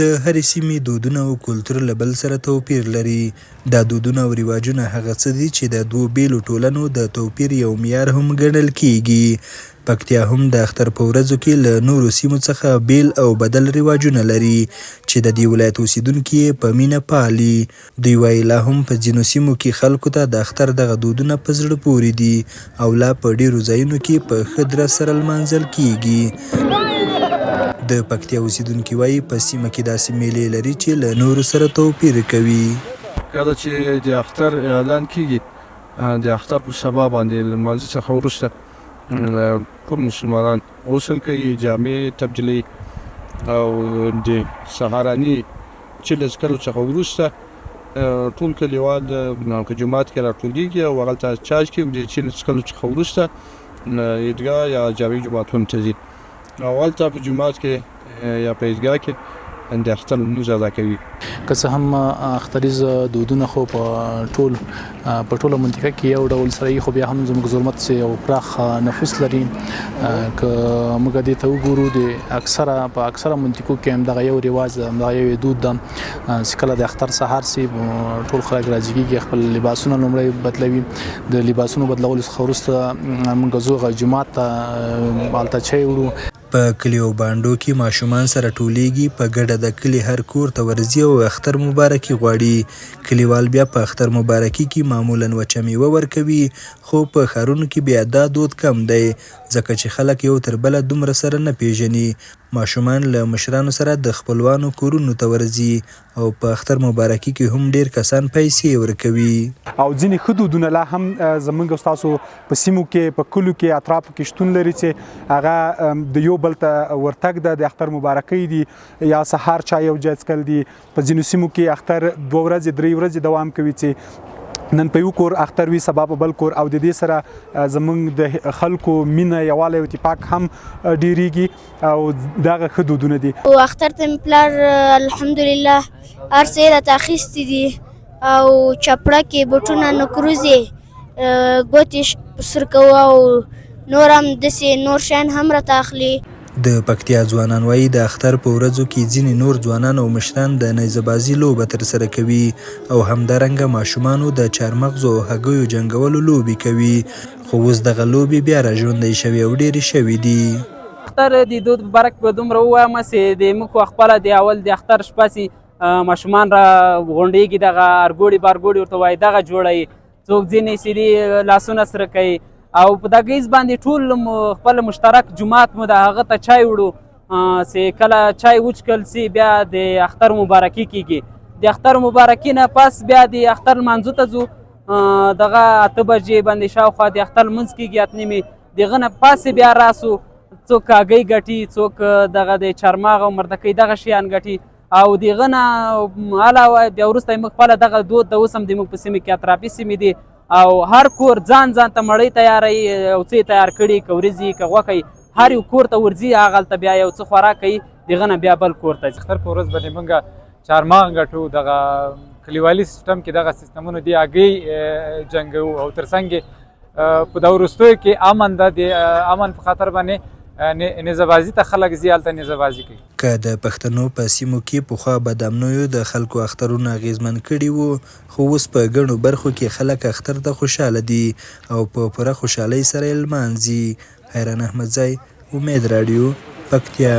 د هرې سیمې دودونه او کلتور له بل سره توپیر لري. دا دودونه او رواجونه هغه څه دي چې د دوو بیلو ټولنو د توپیر یو معیار هم ګڼل کیږي. پکتیا هم د اختر په ورځو کې له نورو سیمو څخه بیل او بدل رواجونه لري چې د دې ولایت اوسیدونکي یې په مینه پالي. دوی وایي لا هم په ځینو سیمو کې خلکو ته د اختر دغه دودونه په زړه پورې دي او لا په ډیرو ځایونو کې په ښه درز سره لمانځل کیږي. د پکتیا اوسیدونکي وایي په سیمه کې داسې میلې لري چې له نورو سره توپیر کوي. کله چې د اختر اعلان کیږي د اختر په سبا باندې له لمانځه څخه وروسته ټول مسلمانان غسل کوي، جامې تبدیلوي او د سهارني چې له ذکرو څخه وروسته ټول کلیوال که جومات کې راټولېږي او هغلته چارج کوي د چې له ذکرو څخه وروسته عیدګاه یا جامع جوماتونو ته ځي او هلته په جومات کې یا په عیدګاه کې د اختر لمونځ ادا کوي. که څه هم اختریز دودونه خو په ټوله منطقه کې یو ډول سره خو بیا هم زموږ ظلمت سي او پراخ نفوس لري. که موږ دې ته وګورو د اکثره منطقو کې هم دغه یو رواج ده، همدغه یو دود ده چې کله د اختر سهار سي ټول خلک راجګېږي، خپل لباسونه لومړی بدلوي. د لباسونو بدلولو څخه وروسته موږ ځو جومات ته هلته چای وړو. په کلیو بانډو کې ماشومان سره ټولیږي، په ګډه د کلي هر کور ته ورځي او اختر مبارکي غواړي. کلیوال بیا په اختر مبارکي کې معمولا وچه میوه ورکوي، خو په ښارونو کې بیا دا دود کم دی ځکه چې خلک یو تر بله دومره سره نه پیژني. ماشومان له مشرانو سره د خپلوانو کورونو ته ورځي او په اختر مبارکي کې هم ډیر کسان پیسې ورکوي. او ځینې ښه دودونه لا هم زموږ او ستاسو په سیمو کې په کلو کې اطرافو کې شتون لري چې هغه د یو بل ته ورتګ ده، د اختر مبارکۍ دي یا سهار چای یو ځای څښل دي. په ځینو سیمو کې اختر 2 ورځې 3 ورځې دوام کوي چې نن په یو کور اختر وي سبا په بل کور، او د دې سره زموږ د خلکو مینه یووالی او اتفاق هم ډیریږي او دغه ښه دودونه دي. او اختر ته مې پلار الحمدلله هر څه یې راته اخیستي دي او چپړه کې بوټونه نکروزې ګوتې سور کوو او نور هم داسې نور شیان هم راته اخلي. د پکتیا ځوانان وایي د اختر په ورځو کې ځینې نور ځوانان او مشران د نیزه بازي لوبه ترسره کوي او همدارنګه ماشومانو د چارمغزو او هګیو جنګولو لوبې کوي، خو اوس دغه لوبې بیا راژوندۍ شوي او ډېرې شوي دي. اختر د دود مبارک به دومره ووایم چې د موږ خپله د اول د اختر شپه چې ماشومان را غونډېږي دغه ارګوړي بارګوړي ورته وایي دغه جوړوي، څوک ځینې سړي لاسونه سره کوي او په دغه هیڅ باندې ټول خپل مشترک جومات مو د هغه ته چای وړو چې کله چای وچکل سي بیا د اختر مبارکي کیږي. د اختر مبارکي نه پس بیا د اختر لمانځه ته ځو، دغه 8 بجې باندې شاوخوا د اختر لمونځ کیږي 8 نیمې، دغه نه پاسې بیا راسو څوک کاږۍ ګټي، څوک دغه د چارمغ او مردکۍ دغه شیان ګټي او دغه نه علاوه بیا وروسته موږ خپله دغه دود د اوس هم د موږ په سیمې کې اطرافي سیمې دي او هر کور ځان ته مړۍ تیاروي او څه یې تیار کړي، که وریځې که غوښې، هر یو کور ته ورځي هغلته بیا یو څه خوراک کوي، دغه نه بیا بل کور ته ځي. اختر په ورځ باندې موږ چارمغ ګټو، دغه کلیوالي سیستم کې دغه سیستمونه دي هګۍ جنګوو او تر څنګ په دا وروستیو کې امن ده، د امن په خاطر باندې نظبازي ته خلک ځي، هلته نظبازي کوي. که د پښتنو په سیمو کې پخوا بد امنیو د خلکو اخترونه اغیزمن کړي وو، خو اوس په ګڼو برخو کې خلک اختر ته خوشحاله دي او په پوره خوشحالۍ سره یې لمانځي. حیران احمدزی، امید راډیو، پکتیا.